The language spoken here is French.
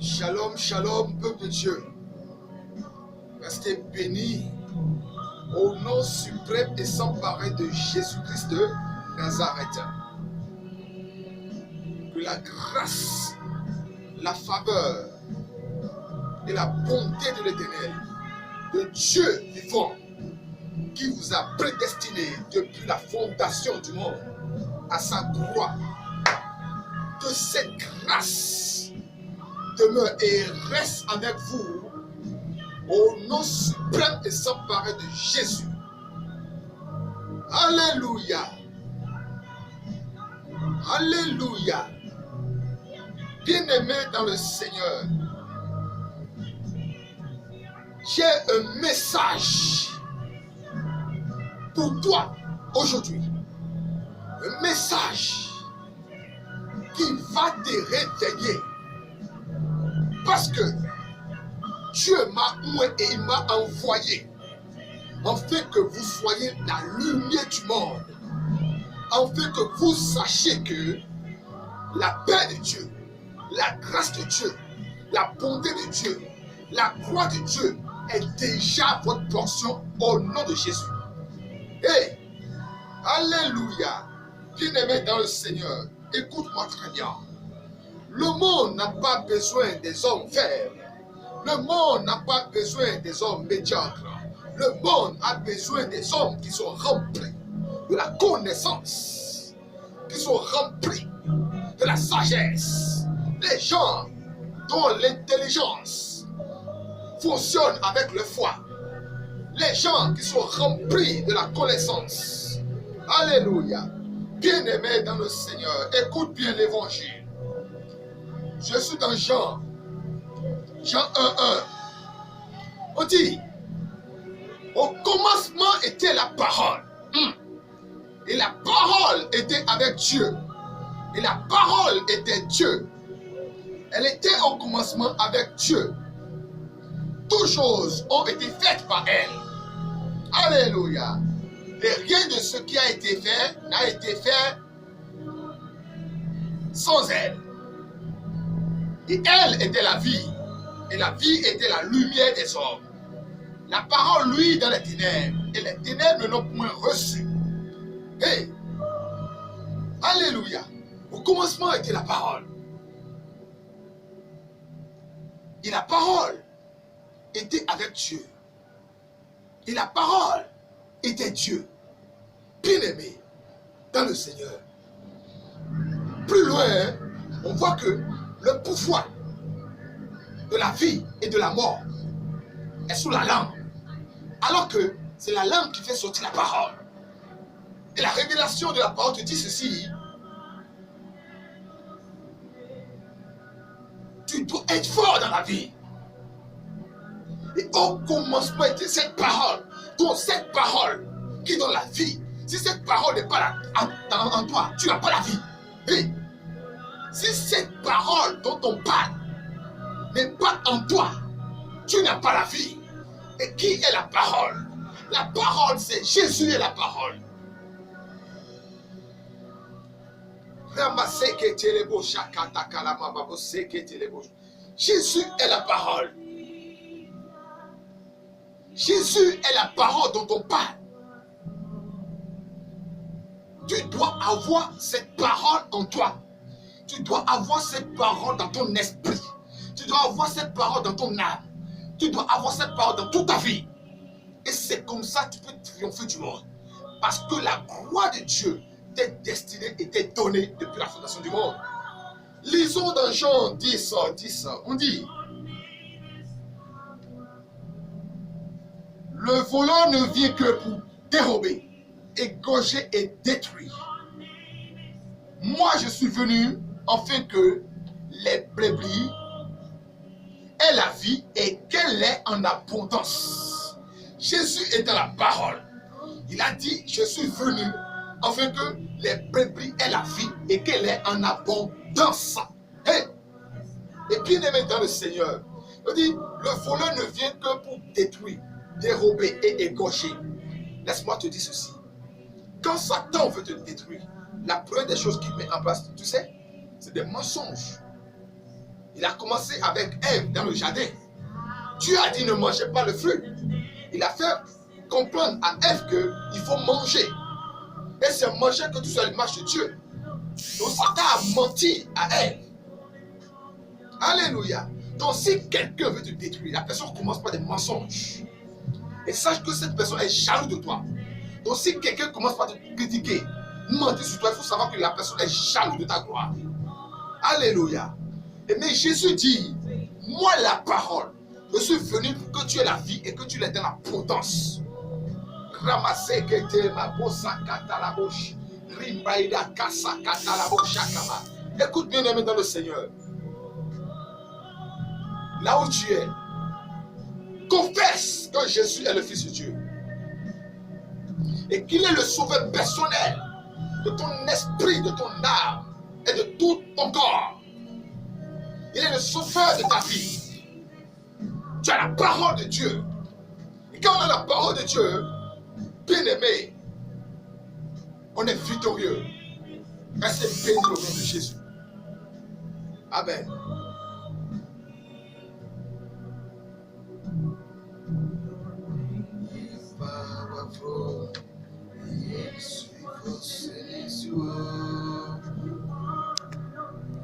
Shalom, shalom, peuple de Dieu. Restez bénis au nom suprême et sans pareil de Jésus-Christ de Nazareth. Que la grâce, la faveur et la bonté de l'Éternel, de Dieu vivant, qui vous a prédestiné depuis la fondation du monde à sa croix, que cette grâce demeure et reste avec vous au nom suprême et sans pareil de Jésus. Alléluia. Alléluia. Bien-aimé dans le Seigneur, j'ai un message pour toi aujourd'hui. Un message qui va te réveiller. Parce que Dieu m'a oint et il m'a envoyé afin que vous soyez la lumière du monde. Afin que vous sachiez que la paix de Dieu, la grâce de Dieu, la bonté de Dieu, la croix de Dieu est déjà votre portion au nom de Jésus. Hey, alléluia. Bien-aimé dans le Seigneur, écoute-moi très bien. Le monde n'a pas besoin des hommes faibles. Le monde n'a pas besoin des hommes médiocres. Le monde a besoin des hommes qui sont remplis de la connaissance, qui sont remplis de la sagesse. Les gens dont l'intelligence fonctionne avec le foi. Les gens qui sont remplis de la connaissance. Alléluia. Bien-aimé dans le Seigneur, écoute bien l'évangile. Je suis dans Jean 1:1. On dit, au commencement était la parole. Et la parole était avec Dieu. Et la parole était Dieu. Elle était au commencement avec Dieu. Toutes choses ont été faites par elle. Alléluia. Et rien de ce qui a été fait n'a été fait sans elle. Et elle était la vie. Et la vie était la lumière des hommes. La parole, lui, dans les ténèbres. Et les ténèbres ne l'ont point reçue. Hey! Alléluia. Au commencement était la parole. Et la parole était avec Dieu. Et la parole était Dieu. Bien-aimé dans le Seigneur. Plus loin, on voit que le pouvoir de la vie et de la mort est sous la langue. Alors que c'est la langue qui fait sortir la parole. Et la révélation de la parole te dit ceci. Tu dois être fort dans la vie. Et au commencement était cette parole. Donc cette parole qui donne la vie. Si cette parole n'est pas là en toi, tu n'as pas la vie. Et si cette parole dont on parle n'est pas en toi, tu n'as pas la vie. Et qui est la parole? La parole, c'est Jésus est la parole. Jésus est la parole. Jésus est la parole dont on parle. Tu dois avoir cette parole en toi. Tu dois avoir cette parole dans ton esprit. Tu dois avoir cette parole dans ton âme. Tu dois avoir cette parole dans toute ta vie. Et c'est comme ça que tu peux triompher du monde. Parce que la gloire de Dieu t'est destinée et t'est donnée depuis la fondation du monde. Lisons dans Jean 10, on dit: le volant ne vient que pour dérober, égorger et détruire. Moi, je suis venu afin que les brebis aient la vie et qu'elle ait en abondance. Jésus est dans la parole. Il a dit, je suis venu afin que les brebis aient la vie et qu'elle ait en abondance. Hey! Et bien aimé dans le Seigneur, il dit, le voleur ne vient que pour détruire, dérober et égorger. Laisse-moi te dire ceci. Quand Satan veut te détruire, la première des choses qu'il met en place, tu sais, c'est des mensonges. Il a commencé avec Ève dans le jardin. Dieu a dit ne mangez pas le fruit. Il a fait comprendre à Ève qu'il faut manger. Et c'est manger que tu sois l'image de Dieu. Donc Satan a menti à Ève. Alléluia. Donc si quelqu'un veut te détruire, la personne commence par des mensonges. Et sache que cette personne est jaloux de toi. Donc si quelqu'un commence par te critiquer, mentir sur toi, il faut savoir que la personne est jaloux de ta gloire. Alléluia. Et mais Jésus dit, moi la parole, je suis venu pour que tu aies la vie et que tu l'aies dans la potence. Ramasser que te ma bossa kata la bouche. Rimbaïda kasa kata la bouche. Écoute bien aimé dans le Seigneur. Là où tu es, confesse que Jésus est le Fils de Dieu. Et qu'il est le sauveur personnel de ton esprit, de ton âme et de tout ton corps. Il est le sauveur de ta vie. Tu as la parole de Dieu. Et quand on a la parole de Dieu, bien aimé, on est victorieux. Restez bénis au nom de Jésus. Amen. Powerful, yes,